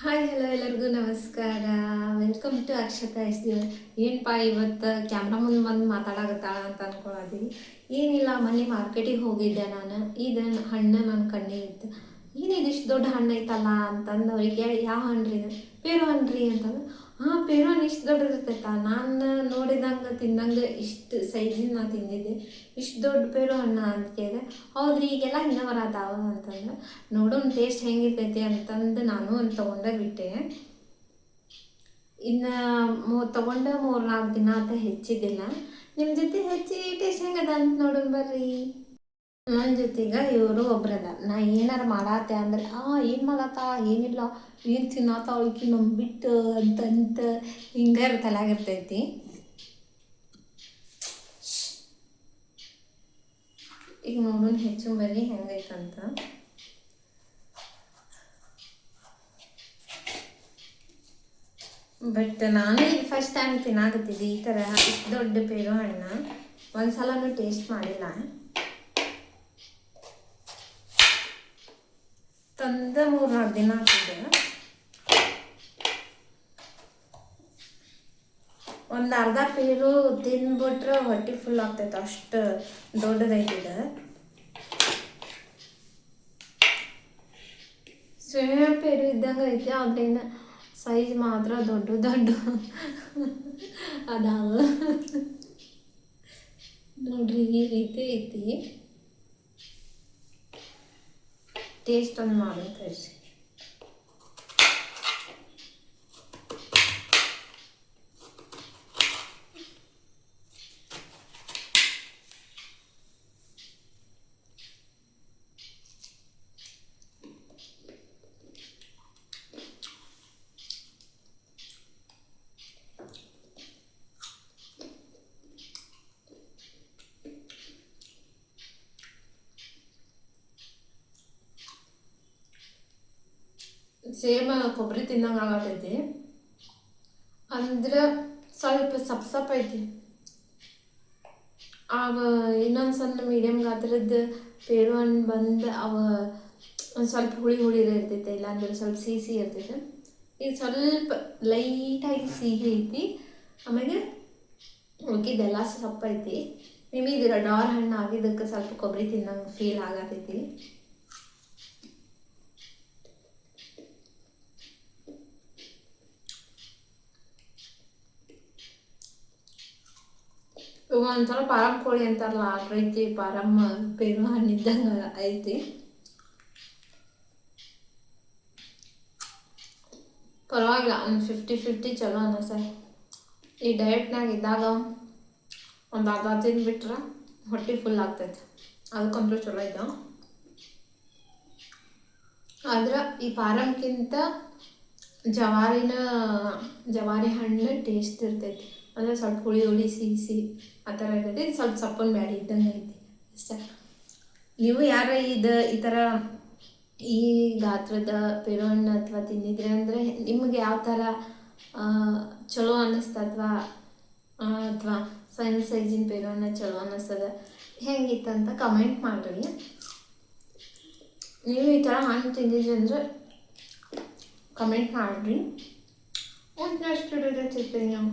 Hi hello ಎಲ್ಲರಿಗೂ ನಮಸ್ಕಾರ. Welcome to Akshata S D. ಏನಪ್ಪ ಇವತ್ತು ಕ್ಯಾಮ್ರಾ ಮುಂದೆ ಬಂದು ಮಾತಾಡಕತ್ತಾಳ ಅಂತ ಅಂದ್ಕೊಳತ್ತೀನಿ. ಏನಿಲ್ಲ, ಮೊನ್ನೆ ಮಾರ್ಕೆಟಿಗೆ ಹೋಗಿದ್ದೆ ನಾನು. ಇದು ಹಣ್ಣು ನನ್ನ ಕಣ್ಣಿಗೆ ಇತ್ತು. ಏನಿದು ಇಷ್ಟು ದೊಡ್ಡ ಹಣ್ಣು ಐತಲ್ಲ ಅಂತಂದು ಅವ್ರಿಗೆ, ಯಾವ ಹಣ್ಣು ರೀ ಪೇರು ಹಣ್ಣು ರೀ ಅಂತಂದು. ಹಾಂ, ಪೇರು ಹಣ್ಣು ಇಷ್ಟು ದೊಡ್ಡದಿರ್ತೈತ. ನಾನು ನೋಡಿದಂಗೆ ತಿಂದಂಗೆ ಇಷ್ಟು ಸೈಜಿನ ನಾ ತಿಂದಿದ್ದೆ. ಇಷ್ಟು ದೊಡ್ಡ ಪೇರು ಹಣ್ಣು ಅಂತ ಕೇಳಿದೆ. ಹೌದ್ರಿ, ಈಗೆಲ್ಲ ಹಿಂಗೆ ಬರತ್ತಾವ ಅಂತಂದ್ರೆ, ನೋಡೋಣ ಟೇಸ್ಟ್ ಹೆಂಗಿರ್ತೈತಿ ಅಂತಂದು ನಾನು ಒಂದು ತೊಗೊಂಡೇ ಬಿಟ್ಟೆ. ಇನ್ನು ತೊಗೊಂಡು 3-4 ದಿನ ಅಂತ ಹೆಚ್ಚಿದ್ದಿಲ್ಲ. ನಿಮ್ಮ ಜೊತೆ ಹೆಚ್ಚಿ ಟೇಸ್ಟ್ ಹೆಂಗದ ಅಂತ ನೋಡೋಣ ಬರ್ರಿ. ನನ್ನ ಜೊತೆಗೆ ಇವರು ಒಬ್ರದ. ನಾ ಏನಾರು ಮಾಡತ್ತೆ ಅಂದ್ರೆ ಏನು ಮಾಡತ್ತ, ಏನಿಲ್ಲ, ಏನು ತಿನ್ನತ್ತ ಅವಳಿಗೆ ನಮ್ಮ ಬಿಟ್ಟು ಅಂತಂತ ಹಿಂಗೆ ತಲೆಯಾಗಿರ್ತೈತಿ. ಈಗ ನೋಡೋಣ ಹೆಚ್ಚು ಬರ್ರಿ ಹೆಂಗೈತಂತ. ಬಟ್ ನಾನು ಈಗ ಫಸ್ಟ್ ಟೈಮ್ ತಿನ್ನಾಕತ್ತಿದ್ದೆ ಈ ಥರ ಇಷ್ಟು ದೊಡ್ಡ ಪೇರು ಹಣ್ಣು. ಒಂದು ಸಲನೂ ಟೇಸ್ಟ್ ಮಾಡಿಲ್ಲ. ತಂದ 3-4 ದಿನ ಆಗ್ತಿದೆ. ಒಂದು ಅರ್ಧ ಪೇರು ತಿಂದ್ಬಿಟ್ರೆ ಹೊಟ್ಟೆ ಫುಲ್ ಆಗ್ತೈತೆ, ಅಷ್ಟು ದೊಡ್ಡದೈತಿದೆ. ಸೇಮ್ ಪೇರು ಇದ್ದಂಗೆ ಐತಿ, ಅದರಿಂದ ಸೈಜ್ ಮಾತ್ರ ದೊಡ್ಡ ದೊಡ್ಡ ಅದಾವ ನೋಡ್ರಿ. ಈ ರೀತಿ ಐತಿ. ಟೇಸ್ಟ್ ಒಂದು ಮಾಡುತ್ತೆ. ಸೇಮ್ ಕೊಬ್ಬರಿ ತಿನ್ನಂಗೆ ಆಗತೈತಿ, ಅಂದ್ರೆ ಸ್ವಲ್ಪ ಸಪ್ ಐತಿ. ಆಗ ಇನ್ನೊಂದು ಸಣ್ಣ ಮೀಡಿಯಮ್ ಗಾತ್ರದ ಪೇರು ಹಣ್ಣು ಬಂದು ಒಂದು ಸ್ವಲ್ಪ ಹುಳಿ ಇರ್ತೈತೆ, ಇಲ್ಲಾಂದ್ರೆ ಸ್ವಲ್ಪ ಸಿಹಿ ಇರ್ತೈತೆ. ಇದು ಸ್ವಲ್ಪ ಲೈಟಾಗಿ ಸಿಹಿ ಐತಿ, ಆಮೇಲೆ ಉಳ್ಕಿದ್ದೆಲ್ಲ ಸಪ್ಪೈತಿ. ಮೇಬಿ ಇದು ಡಾರ್ ಹಣ್ಣು ಆಗಿದ್ದಕ್ಕೆ ಸ್ವಲ್ಪ ಕೊಬ್ಬರಿ ತಿನ್ನಂಗೆ ಫೀಲ್ ಆಗತೈತಿ. ಒಂಥರ ಪಾರಂ ಕೋಳಿ ಅಂತಾರಲ್ಲ, ಐತಿ ಪಾರಂ ಪೇರು ಹಣ್ಣಿದ್ದಂಗೆ ಐತಿ. ಪರವಾಗಿಲ್ಲ, ಒಂದು 50-50 ಚಲೋ ಅನಿಸ್ತ. ಈ ಡಯಟ್ನಾಗ ಇದ್ದಾಗ ಒಂದು ಅರ್ಧ ತಿಂದ್ಬಿಟ್ರೆ ಹೊಟ್ಟೆ ಫುಲ್ ಆಗ್ತೈತೆ, ಅದಕ್ಕಂತೂ ಚಲೋ ಇದ್ದಾವೆ. ಆದ್ರೆ ಈ ಪಾರಂಕ್ಕಿಂತ ಜವಾರಿ ಹಣ್ಣು ಟೇಸ್ಟ್ ಇರ್ತೈತಿ. ಅಂದರೆ ಸ್ವಲ್ಪ ಹುಳಿ ಸಿಹಿ ಆ ಥರ ಇರ್ತೈತಿ. ಸ್ವಲ್ಪ ಸಪ್ಪನ ಬ್ಯಾಡಿ ಇದ್ದಂಗೆ ಐತಿ ಅಷ್ಟೇ. ನೀವು ಯಾರ ಈ ಥರ ಈ ಗಾತ್ರದ ಪೇರು ಹಣ್ಣು ಅಥವಾ ತಿಂದಿದ್ರೆ ಅಂದರೆ ನಿಮಗೆ ಯಾವ ಥರ ಚಲೋ ಅನ್ನಿಸ್ತ, ಅಥವಾ ಸಣ್ಣ ಸೈಜಿನ ಪೇರು ಹಣ್ಣು ಚಲೋ ಅನ್ನಿಸ್ತದ, ಹೆಂಗಿತ್ತಂತ ಕಮೆಂಟ್ ಮಾಡಿರಿ. ನೀವು ಈ ಥರ ಹಣ್ಣು ತಿಂದಿದ್ರಿ ಅಂದರೆ ಕಮೆಂಟ್ ಮಾಡಿರಿ. ಒಂದು ನೆಕ್ಸ್ಟ್ ವಿಡಿಯೋದಲ್ಲಿ ಸಿಗ್ತೀನಿ ನಾವು.